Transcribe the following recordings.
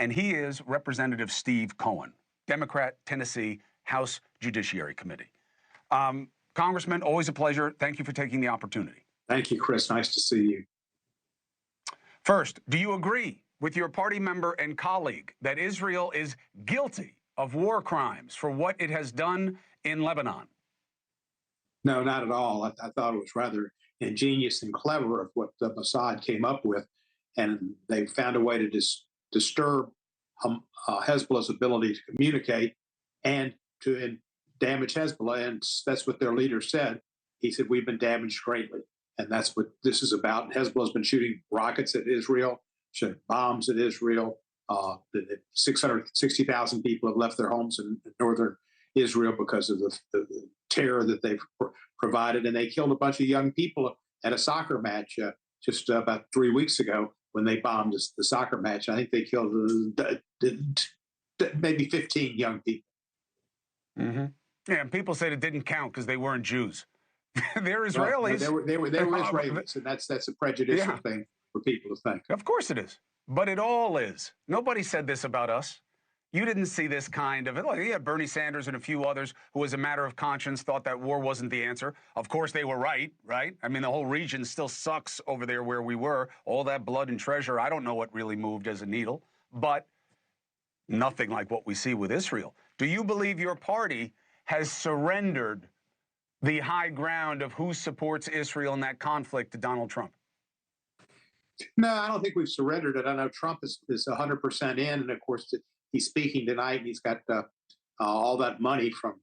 and he is Representative Steve Cohen, Democrat, Tennessee, House Judiciary Committee. Congressman, always a pleasure. Thank you for taking the opportunity. Thank you, Chris. Nice to see you. First, do you agree with your party member and colleague that Israel is guilty of war crimes for what it has done in Lebanon? No, not at all. I thought it was rather ingenious and clever of what Mossad came up with, and they found a way to disturb Hezbollah's ability to communicate and to damage Hezbollah, and that's what their leader said. He said, we've been damaged greatly, and that's what this is about. Hezbollah's been shooting rockets at Israel, shooting bombs at Israel. 660,000 people have left their homes in northern Israel because of the terror that they've provided, and they killed a bunch of young people at a soccer match just about 3 weeks ago when they bombed the soccer match. I think they killed maybe 15 young people. Mm-hmm. Yeah, and people said it didn't count because they weren't Jews. They're Israelis. No, they were Israelis, and that's a prejudicial thing for people to think. Of course it is, but it all is. Nobody said this about us. You didn't see this kind of, like, yeah, Bernie Sanders and a few others who, as a matter of conscience, thought that war wasn't the answer. Of course, they were right? I mean, the whole region still sucks over there where we were. All that blood and treasure, I don't know what really moved as a needle, but nothing like what we see with Israel. Do you believe your party has surrendered the high ground of who supports Israel in that conflict to Donald Trump? No, I don't think we've surrendered it. I know Trump is 100% in, and of course, he's speaking tonight, and he's got all that money from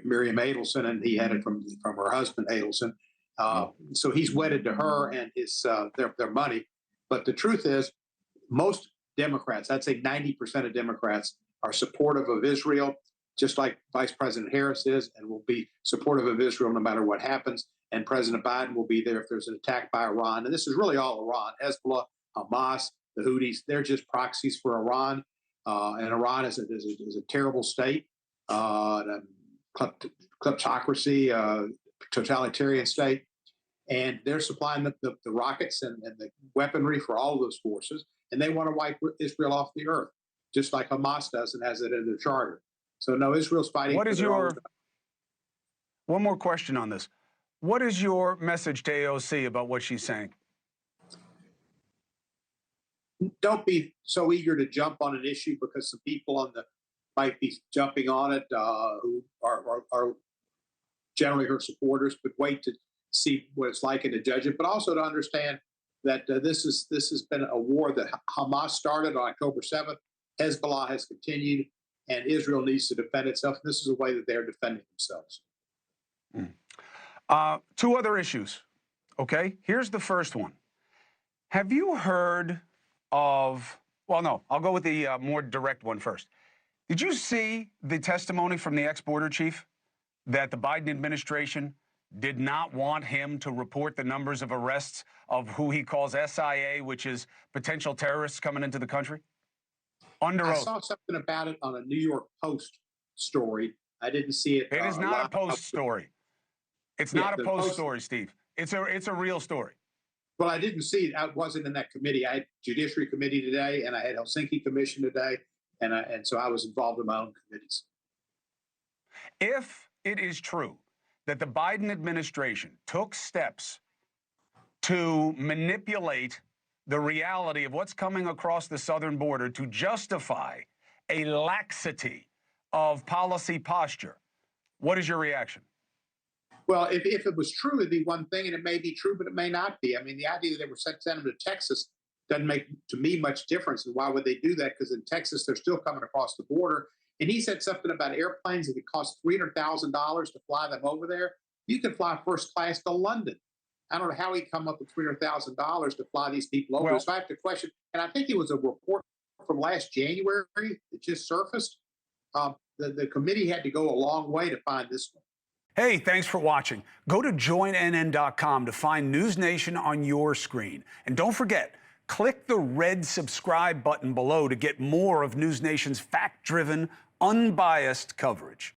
Miriam Adelson, and he had it from her husband, Adelson. So he's wedded to her and his their money. But the truth is, most Democrats, I'd say 90% of Democrats, are supportive of Israel, just like Vice President Harris is, and will be supportive of Israel no matter what happens. And President Biden will be there if there's an attack by Iran. And this is really all Iran. Hezbollah, Hamas, the Houthis, they're just proxies for Iran. And Iran is a terrible state, kleptocracy, totalitarian state. And they're supplying the rockets and the weaponry for all of those forces. And they want to wipe Israel off the earth, just like Hamas does and has it in their charter. So no, Israel's fighting. What is your, one more question on this. What is your message to AOC about what she's saying? Don't be so eager to jump on an issue because some people might be jumping on it who are generally her supporters, but wait to see what it's like and to judge it. But also to understand that this has been a war that Hamas started on October 7th. Hezbollah has continued, and Israel needs to defend itself. And this is a way that they're defending themselves. Two other issues. Okay, here's the first one. Have you heard of, well, no, I'll go with the more direct one first. Did you see the testimony from the ex-border chief that the Biden administration did not want him to report the numbers of arrests of who he calls SIA, which is potential terrorists coming into the country? Under oath. I saw something about it on a New York Post story. I didn't see it. It is not a Post story. It's not a Post story, Steve. It's a real story. Well, I didn't see it. I wasn't in that committee. I had Judiciary Committee today, and I had Helsinki Commission today, and so I was involved in my own committees. If it is true that the Biden administration took steps to manipulate the reality of what's coming across the southern border to justify a laxity of policy posture, what is your reaction? Well, if it was true, it'd be one thing, and it may be true, but it may not be. I mean, the idea that they were sending them to Texas doesn't make, to me, much difference. And why would they do that? Because in Texas, they're still coming across the border. And he said something about airplanes that it costs $300,000 to fly them over there. You can fly first class to London. I don't know how he come up with $300,000 to fly these people over. So I have to question, and I think it was a report from last January that just surfaced. The committee had to go a long way to find this one. Hey, thanks for watching. Go to joinnn.com to find NewsNation on your screen. And don't forget, click the red subscribe button below to get more of NewsNation's fact-driven, unbiased coverage.